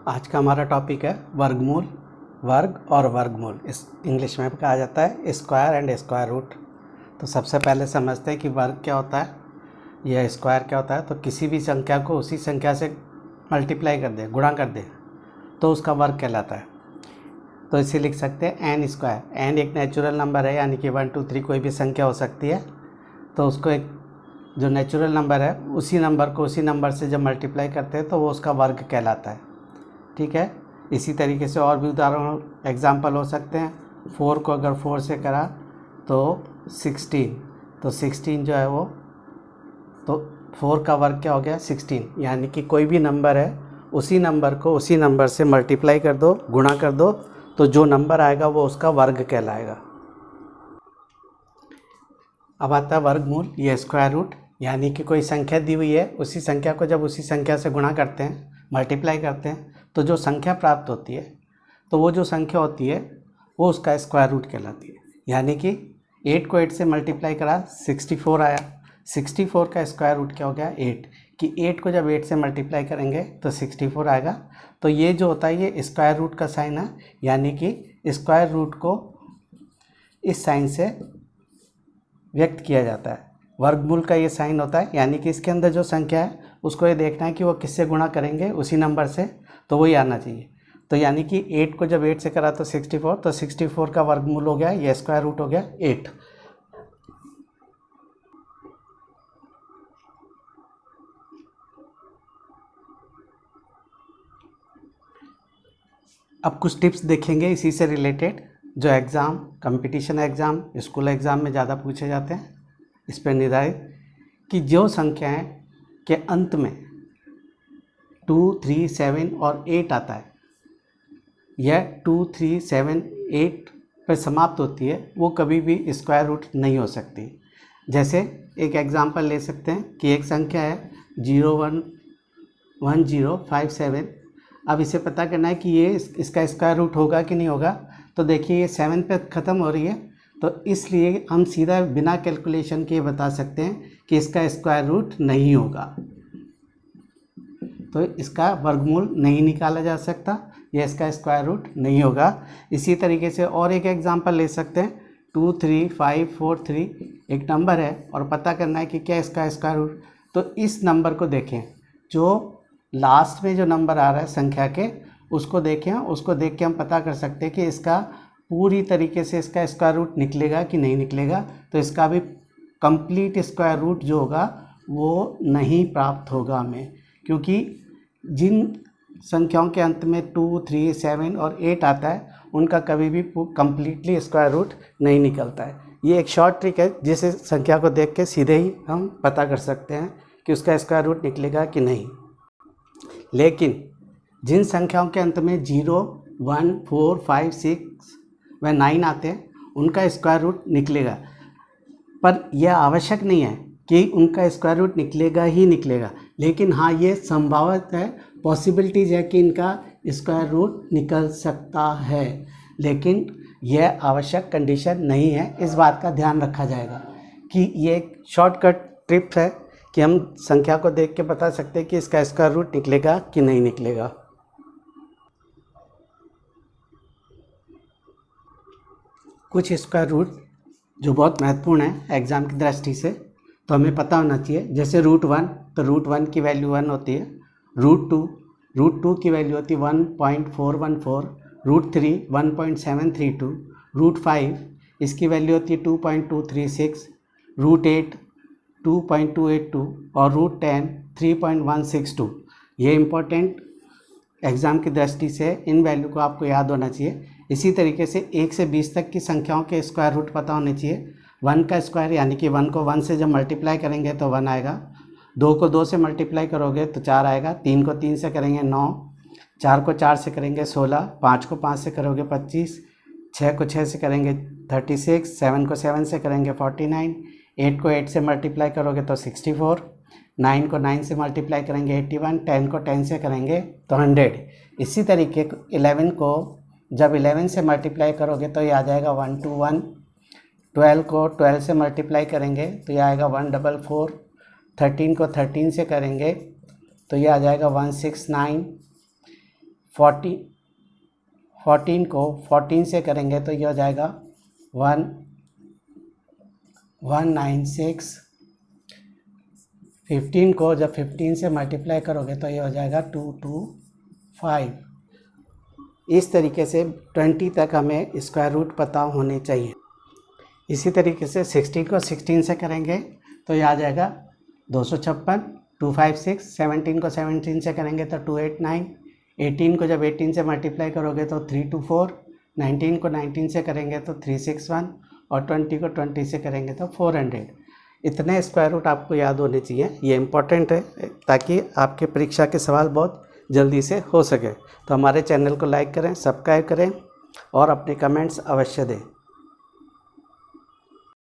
आज का हमारा टॉपिक है वर्गमूल, वर्ग और वर्गमूल। इस इंग्लिश में कहा जाता है स्क्वायर एंड स्क्वायर रूट। तो सबसे पहले समझते हैं कि वर्ग क्या होता है या स्क्वायर क्या होता है। तो किसी भी संख्या को उसी संख्या से मल्टीप्लाई कर दे, गुणा कर दे, तो उसका वर्ग कहलाता है। तो इसे लिख सकते हैं एन स्क्वायर। एन एक नेचुरल नंबर है, यानी कि 1 2 3 कोई भी संख्या हो सकती है। तो उसको एक जो नेचुरल नंबर है उसी नंबर को उसी नंबर से जब मल्टीप्लाई करते हैं तो वो उसका वर्ग कहलाता है। ठीक है। इसी तरीके से और भी उदाहरण एग्जाम्पल हो सकते हैं। 4 को अगर 4 से करा तो 16, तो 16 जो है वो, तो 4 का वर्ग क्या हो गया 16। यानी कि कोई भी नंबर है उसी नंबर को उसी नंबर से मल्टीप्लाई कर दो, गुणा कर दो, तो जो नंबर आएगा वो उसका वर्ग कहलाएगा। अब आता है वर्गमूल या स्क्वायर रूट। यानी कि कोई संख्या दी हुई है, उसी संख्या को जब उसी संख्या से गुणा करते हैं, मल्टीप्लाई करते हैं, तो जो संख्या प्राप्त होती है, तो वो जो संख्या होती है वो उसका स्क्वायर रूट कहलाती है। यानी कि 8 को 8 से मल्टीप्लाई करा 64 आया। 64 का स्क्वायर रूट क्या हो गया 8, कि 8 को जब 8 से मल्टीप्लाई करेंगे तो 64 आएगा। तो ये जो होता है ये स्क्वायर रूट का साइन है, यानी कि स्क्वायर रूट को इस साइन से व्यक्त किया जाता है। वर्गमूल का ये साइन होता है, यानी कि इसके अंदर जो संख्या है उसको ये देखना है कि वो किससे गुणा करेंगे, उसी नंबर से, तो वही आना चाहिए। तो यानी कि 8 को जब 8 से करा तो 64, तो 64 का वर्गमूल हो गया, ये स्क्वायर रूट हो गया 8। अब कुछ टिप्स देखेंगे इसी से रिलेटेड, जो exam, competition exam, school exam में ज़्यादा पूछे जाते हैं। इस पर निर्धारित कि जो संख्याएं के अंत में 2 3 7 और 8 आता है, यह 2 3 7 8 पर समाप्त होती है, वो कभी भी स्क्वायर रूट नहीं हो सकती। जैसे एक एग्जांपल ले सकते हैं कि एक संख्या है 0 1 1 0 5 7। अब इसे पता करना है कि ये इसका स्क्वायर रूट होगा कि नहीं होगा। तो देखिए ये 7 पे ख़त्म हो रही है, तो इसलिए हम सीधा बिना कैलकुलेशन के बता सकते हैं कि इसका स्क्वायर रूट नहीं होगा। तो इसका वर्गमूल नहीं निकाला जा सकता, यह इसका स्क्वायर रूट नहीं होगा। इसी तरीके से और एक एग्जांपल ले सकते हैं 2 3 5 4 3। एक नंबर है और पता करना है कि क्या इसका स्क्वायर रूट। तो इस नंबर को देखें, जो लास्ट में जो नंबर आ रहा है संख्या के, उसको देखें। उसको देख के हम पता कर सकते हैं कि इसका पूरी तरीके से इसका स्क्वायर रूट निकलेगा कि नहीं निकलेगा। तो इसका भी कंप्लीट स्क्वायर रूट जो होगा वो नहीं प्राप्त होगा हमें, क्योंकि जिन संख्याओं के अंत में 2 3 7 और 8 आता है उनका कभी भी कंप्लीटली स्क्वायर रूट नहीं निकलता है। ये एक शॉर्ट ट्रिक है जिसे संख्या को देख के सीधे ही हम पता कर सकते हैं कि उसका स्क्वायर रूट निकलेगा कि नहीं। लेकिन जिन संख्याओं के अंत में 0 1 4 5 6 व 9 आते हैं उनका स्क्वायर रूट निकलेगा, पर यह आवश्यक नहीं है कि उनका स्क्वायर रूट निकलेगा ही निकलेगा। लेकिन हाँ, ये संभावित है, पॉसिबिलिटीज़ है कि इनका स्क्वायर रूट निकल सकता है, लेकिन यह आवश्यक कंडीशन नहीं है। इस बात का ध्यान रखा जाएगा कि ये एक शॉर्टकट टिप है कि हम संख्या को देख के बता सकते हैं कि इसका स्क्वायर रूट निकलेगा कि नहीं निकलेगा। कुछ स्क्वायर रूट जो बहुत महत्वपूर्ण है एग्ज़ाम की दृष्टि से, तो हमें पता होना चाहिए। जैसे √1, तो √1 की वैल्यू 1 होती है। √2 की वैल्यू होती है 1.414। √3 1.732। √5 इसकी वैल्यू होती है 2.236। √8 2.282 और √10 3.162। ये इम्पोर्टेंट एग्ज़ाम की दृष्टि से इन वैल्यू को आपको याद होना चाहिए। इसी तरीके से 1 से 20 तक की संख्याओं के स्क्वायर रूट पता होने चाहिए। 1 का स्क्वायर, यानी कि 1 को 1 से जब मल्टीप्लाई करेंगे तो 1 आएगा। 2 को 2 से मल्टीप्लाई करोगे तो 4 आएगा। 3 को 3 से करेंगे 9। 4 को 4 से करेंगे 16। 5 को 5 से करोगे 25। 6 को 6 से करेंगे 36। 7 को 7 से करेंगे 49। 8 को 8 से मल्टीप्लाई करोगे तो 64। 9 को 9 से मल्टीप्लाई करेंगे 81। 10 को 10 से करेंगे तो 100। इसी तरीके 11 को जब 11 से मल्टीप्लाई करोगे तो ये आ जाएगा 121। 12 को 12 से मल्टीप्लाई करेंगे तो ये आएगा 144। 13 को 13 से करेंगे तो ये आ जाएगा 169। 14 को 14 से करेंगे तो ये हो जाएगा 1196। 15 को जब 15 से मल्टीप्लाई करोगे तो ये हो जाएगा 225। इस तरीके से 20 तक हमें स्क्वायर रूट पता होने चाहिए। इसी तरीके से 16 को 16 से करेंगे तो ये आ जाएगा 256, 256। 17 को 17 से करेंगे तो 289। 18 को जब 18 से मल्टीप्लाई करोगे तो 324। 19 को 19 से करेंगे तो 361 और 20 को 20 से करेंगे तो 400। इतने स्क्वायर रूट आपको याद होने चाहिए, ये इम्पोर्टेंट है ताकि आपके परीक्षा के सवाल बहुत जल्दी से हो सके। तो हमारे चैनल को लाइक करें, सब्सक्राइब करें और अपने कमेंट्स अवश्य दें।